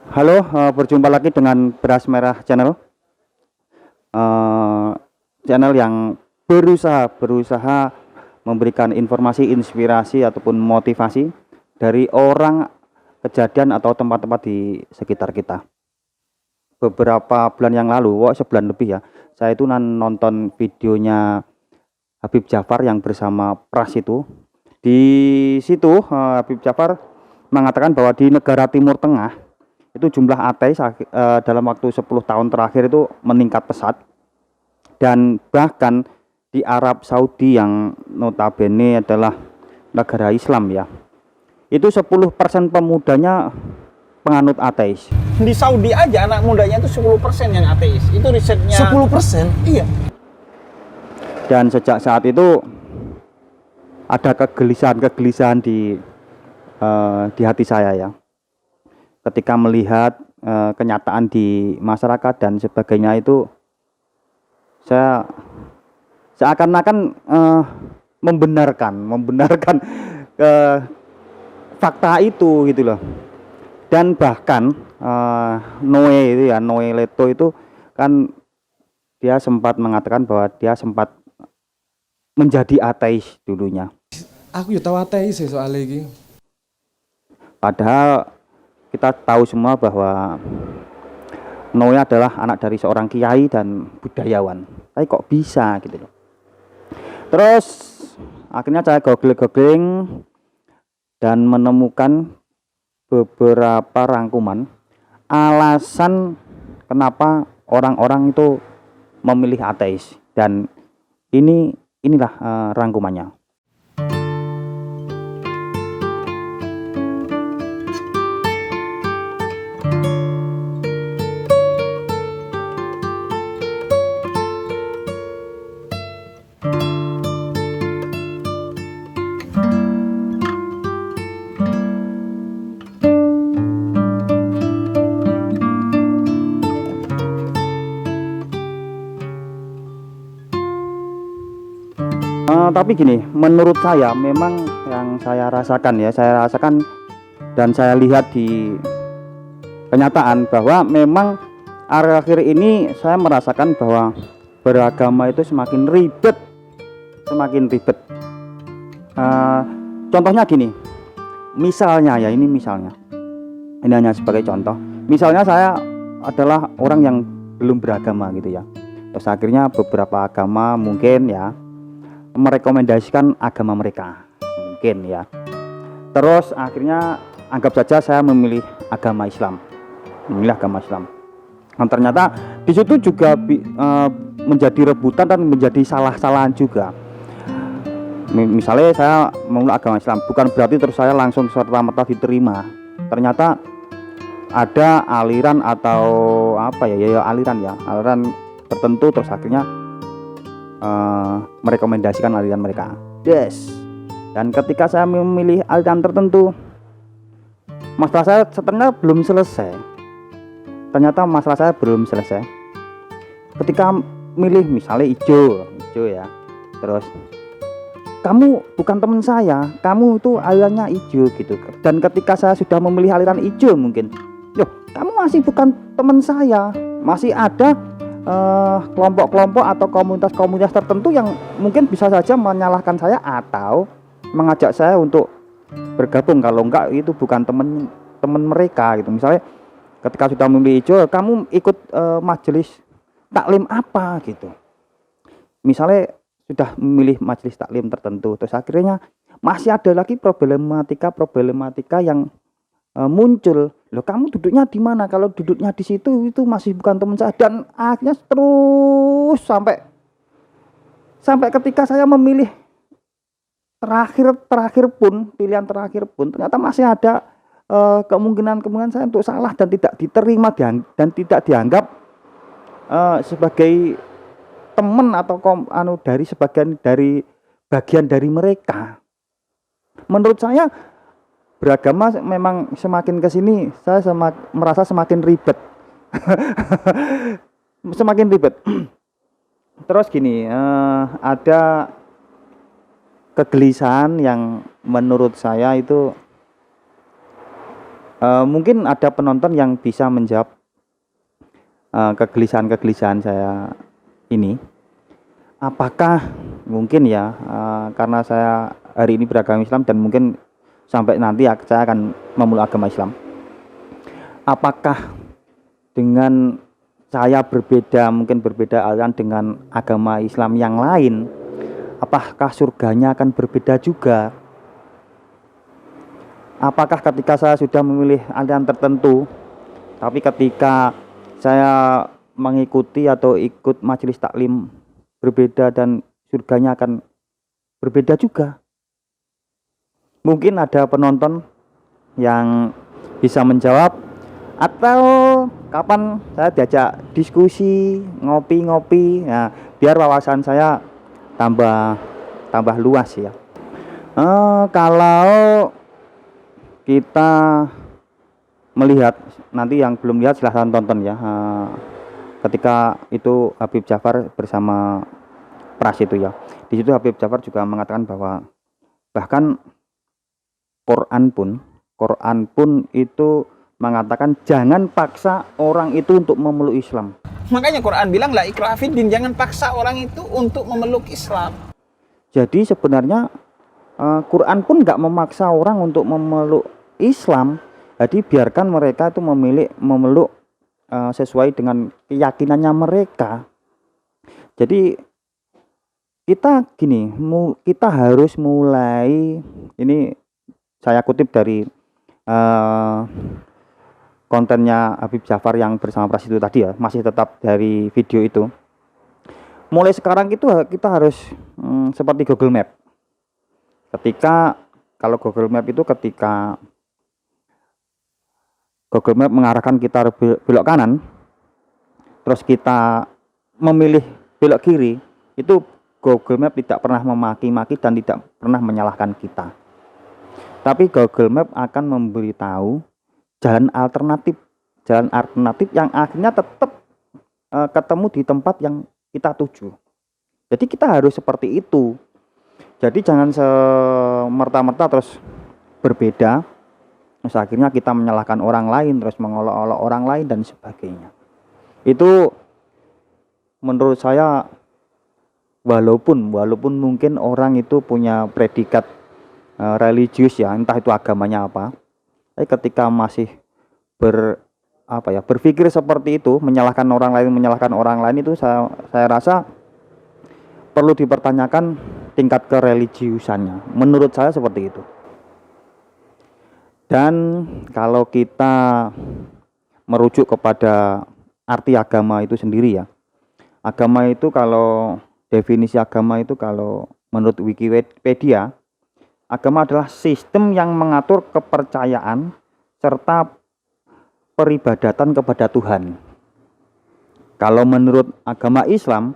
Halo, berjumpa lagi dengan Beras Merah Channel, eh, channel yang berusaha memberikan informasi, inspirasi ataupun motivasi dari orang, kejadian atau tempat-tempat di sekitar kita. Beberapa bulan yang lalu, sebulan lebih ya, saya itu nonton videonya Habib Jafar yang bersama Pras itu. Di situ Habib Jafar mengatakan bahwa di negara Timur Tengah itu jumlah ateis dalam waktu 10 tahun terakhir itu meningkat pesat, dan bahkan di Arab Saudi yang notabene adalah negara Islam ya, itu 10% pemudanya penganut ateis. Di Saudi aja anak mudanya itu 10% yang ateis. Itu risetnya. 10%? Iya. Dan sejak saat itu ada kegelisahan di hati saya ya, ketika melihat kenyataan di masyarakat dan sebagainya. Itu saya seakan-akan membenarkan fakta itu gitu loh. Dan bahkan Noe Leto itu kan dia sempat mengatakan bahwa dia sempat menjadi ateis dulunya. Aku ya tahu ateis ya soalnya ini. Padahal kita tahu semua bahwa Noe adalah anak dari seorang kiai dan budayawan. Tapi kok bisa gitu loh. Terus akhirnya saya googling dan menemukan beberapa rangkuman alasan kenapa orang-orang itu memilih ateis, dan inilah rangkumannya. Tapi gini, menurut saya memang yang saya rasakan dan saya lihat di kenyataan bahwa memang akhir-akhir ini saya merasakan bahwa beragama itu semakin ribet. Contohnya gini, misalnya ya, ini hanya sebagai contoh. Misalnya saya adalah orang yang belum beragama gitu ya, terus akhirnya beberapa agama mungkin ya merekomendasikan agama mereka mungkin ya, terus akhirnya anggap saja saya memilih agama Islam. Nah, ternyata di situ juga menjadi rebutan dan menjadi salah-salahan juga. Misalnya saya memilih agama Islam, bukan berarti terus saya langsung serta-merta diterima. Ternyata ada aliran atau aliran tertentu, terus akhirnya merekomendasikan aliran mereka. Dan ketika saya memilih aliran tertentu, masalah saya ternyata belum selesai. Ketika milih misalnya hijau ya, terus kamu bukan teman saya, kamu itu alirannya hijau gitu. Dan ketika saya sudah memilih aliran hijau, mungkin, loh, kamu masih bukan teman saya. Masih ada kelompok-kelompok atau komunitas-komunitas tertentu yang mungkin bisa saja menyalahkan saya atau mengajak saya untuk bergabung. Kalau enggak, itu bukan teman mereka gitu. Misalnya ketika sudah memilih hijau, kamu ikut majelis taklim apa gitu. Misalnya sudah memilih majelis taklim tertentu, terus akhirnya masih ada lagi problematika yang muncul. Loh, kamu duduknya di mana? Kalau duduknya di situ, itu masih bukan teman saya. Dan akhirnya terus sampai ketika saya memilih pilihan terakhir pun ternyata masih ada kemungkinan saya untuk salah dan tidak diterima dan tidak dianggap sebagai teman atau bagian dari mereka. Menurut saya beragama memang semakin kesini saya merasa semakin ribet. Terus gini, ada kegelisahan yang menurut saya itu Mungkin ada penonton yang bisa menjawab kegelisahan-kegelisahan saya ini. Apakah mungkin ya, karena saya hari ini beragama Islam dan mungkin sampai nanti saya akan memeluk agama Islam. Apakah dengan saya mungkin berbeda aliran dengan agama Islam yang lain, apakah surganya akan berbeda juga? Apakah ketika saya sudah memilih aliran tertentu, tapi ketika saya mengikuti atau ikut majelis taklim berbeda dan surganya akan berbeda juga? Mungkin ada penonton yang bisa menjawab, atau kapan saya diajak diskusi, ngopi-ngopi, ya, biar wawasan saya tambah luas ya. Kalau kita melihat, nanti yang belum lihat silahkan tonton ya. Ketika itu Habib Ja'far bersama Pras itu ya. Di situ Habib Ja'far juga mengatakan bahwa bahkan Quran pun itu mengatakan jangan paksa orang itu untuk memeluk Islam. Makanya Quran bilang la ikraha fiddin, jangan paksa orang itu untuk memeluk Islam. Jadi sebenarnya Quran pun nggak memaksa orang untuk memeluk Islam. Jadi biarkan mereka itu memeluk sesuai dengan keyakinannya mereka. Jadi kita harus mulai, ini saya kutip dari kontennya Habib Ja'far yang bersama Pras itu tadi ya, masih tetap dari video itu. Mulai sekarang itu kita harus seperti Google Map. Kalau Google Map itu ketika Google Map mengarahkan kita belok kanan, terus kita memilih belok kiri, itu Google Map tidak pernah memaki-maki dan tidak pernah menyalahkan kita. Tapi Google Map akan memberitahu jalan alternatif yang akhirnya tetap ketemu di tempat yang kita tuju. Jadi kita harus seperti itu. Jadi jangan semerta-merta terus berbeda, terus akhirnya kita menyalahkan orang lain, terus mengolok-olok orang lain dan sebagainya. Itu menurut saya, walaupun mungkin orang itu punya predikat religius ya, entah itu agamanya apa, tapi ketika masih berpikir seperti itu, menyalahkan orang lain itu saya rasa perlu dipertanyakan tingkat kereligiusannya. Menurut saya seperti itu. Dan kalau kita merujuk kepada arti agama itu sendiri ya, agama itu, kalau definisi agama itu, kalau menurut Wikipedia, agama adalah sistem yang mengatur kepercayaan serta peribadatan kepada Tuhan. Kalau menurut agama Islam,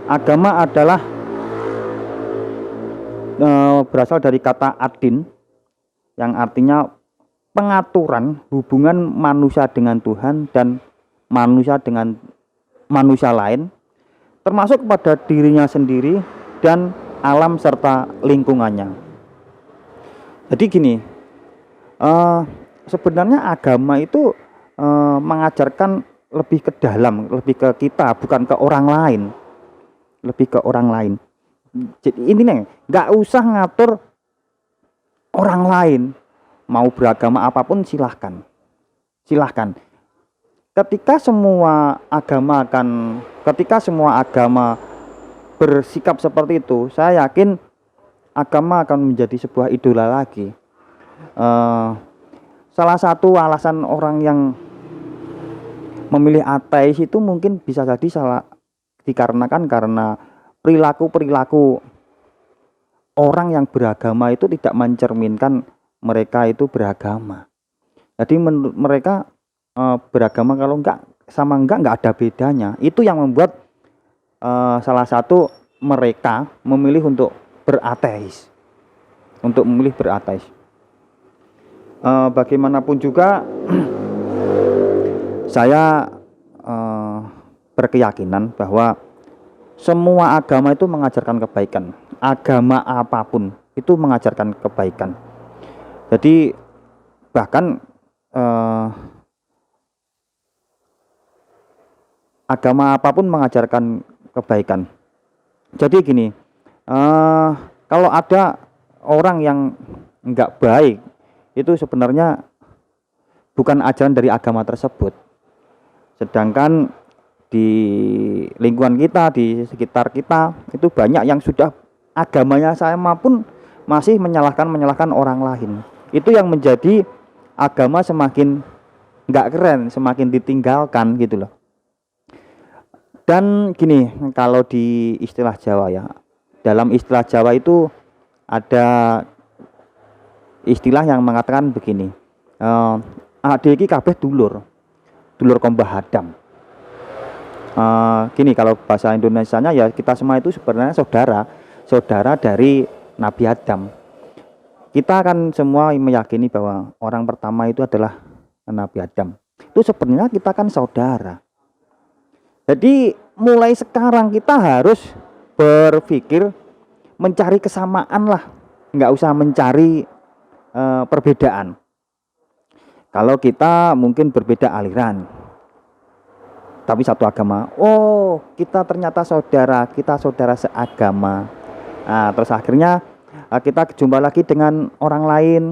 agama adalah berasal dari kata ad-din, yang artinya pengaturan hubungan manusia dengan Tuhan dan manusia dengan manusia lain, termasuk kepada dirinya sendiri dan alam serta lingkungannya. Jadi gini, sebenarnya agama itu mengajarkan lebih ke dalam, lebih ke kita, bukan ke orang lain, lebih ke orang lain. Jadi ini nih, nggak usah ngatur orang lain, mau beragama apapun silahkan. Ketika semua agama bersikap seperti itu, saya yakin agama akan menjadi sebuah idola lagi. Salah satu alasan orang yang memilih ateis itu mungkin bisa jadi dikarenakan karena perilaku orang yang beragama itu tidak mencerminkan mereka itu beragama. Jadi menurut mereka beragama kalau enggak ada bedanya. Itu yang membuat salah satu mereka memilih untuk berateis. Bagaimanapun juga saya berkeyakinan bahwa semua agama itu mengajarkan kebaikan. Agama apapun itu mengajarkan kebaikan. Jadi bahkan agama apapun mengajarkan kebaikan. Jadi gini, kalau ada orang yang enggak baik, itu sebenarnya bukan ajaran dari agama tersebut. Sedangkan di lingkungan kita, di sekitar kita, itu banyak yang sudah agamanya sama pun masih menyalahkan orang lain. Itu yang menjadi agama semakin enggak keren, semakin ditinggalkan gitu loh. Dan gini, kalau di istilah Jawa ya, dalam istilah Jawa itu ada istilah yang mengatakan begini, ade iki kabeh dulur Kombah Adam. Gini, kalau bahasa Indonesianya ya, kita semua itu sebenarnya saudara dari Nabi Adam. Kita kan semua meyakini bahwa orang pertama itu adalah Nabi Adam. Itu sebenarnya kita kan saudara. Jadi mulai sekarang kita harus berpikir mencari kesamaan lah, nggak usah mencari perbedaan. Kalau kita mungkin berbeda aliran, tapi satu agama, oh kita ternyata kita saudara seagama. Nah, terus akhirnya kita jumpa lagi dengan orang lain,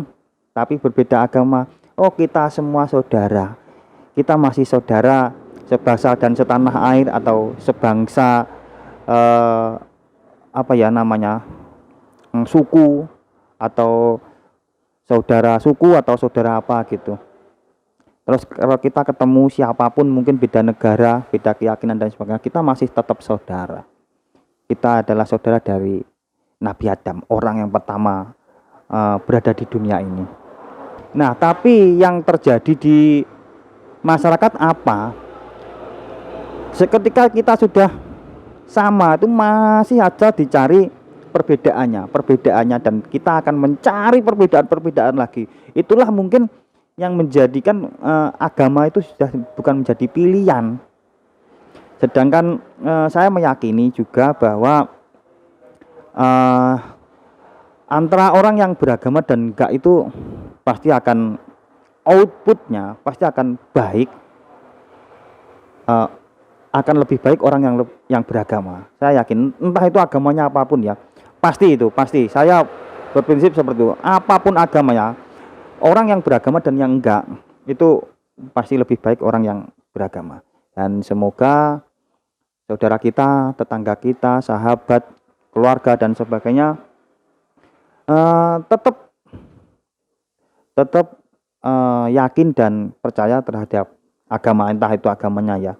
tapi berbeda agama. Oh kita semua saudara, kita masih saudara sebangsa dan setanah air, atau sebangsa suku, atau saudara suku, atau saudara apa gitu. Terus kalau kita ketemu siapapun, mungkin beda negara, beda keyakinan dan sebagainya, kita masih tetap saudara. Kita adalah saudara dari Nabi Adam, orang yang pertama berada di dunia ini. Nah, tapi yang terjadi di masyarakat apa? Seketika kita sudah sama, itu masih aja dicari perbedaannya, dan kita akan mencari perbedaan lagi. Itulah mungkin yang menjadikan agama itu sudah bukan menjadi pilihan. Sedangkan saya meyakini juga bahwa antara orang yang beragama dan enggak itu pasti akan outputnya pasti akan baik, akan lebih baik orang yang beragama. Saya yakin, entah itu agamanya apapun ya, pasti saya berprinsip seperti itu. Apapun agamanya, orang yang beragama dan yang enggak, itu pasti lebih baik orang yang beragama. Dan semoga saudara kita, tetangga kita, sahabat, keluarga dan sebagainya tetap yakin dan percaya terhadap agama, entah itu agamanya ya.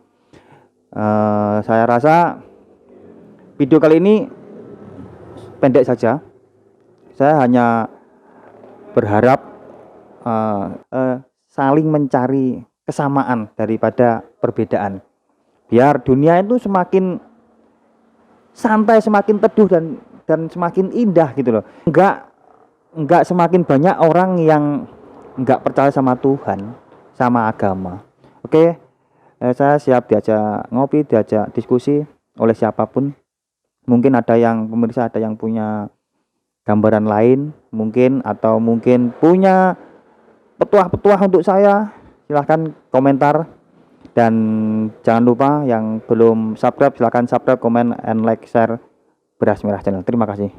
Saya rasa video kali ini pendek saja. Saya hanya berharap saling mencari kesamaan daripada perbedaan, biar dunia itu semakin santai, semakin teduh dan semakin indah gitu loh. Enggak semakin banyak orang yang enggak percaya sama Tuhan, sama agama. Oke. Saya siap diajak ngopi, diajak diskusi oleh siapapun. Mungkin ada yang pemirsa, ada yang punya gambaran lain mungkin, atau mungkin punya petuah-petuah untuk saya, silahkan komentar. Dan jangan lupa yang belum subscribe, silahkan subscribe, comment, and like, share Beras Merah Channel. Terima kasih.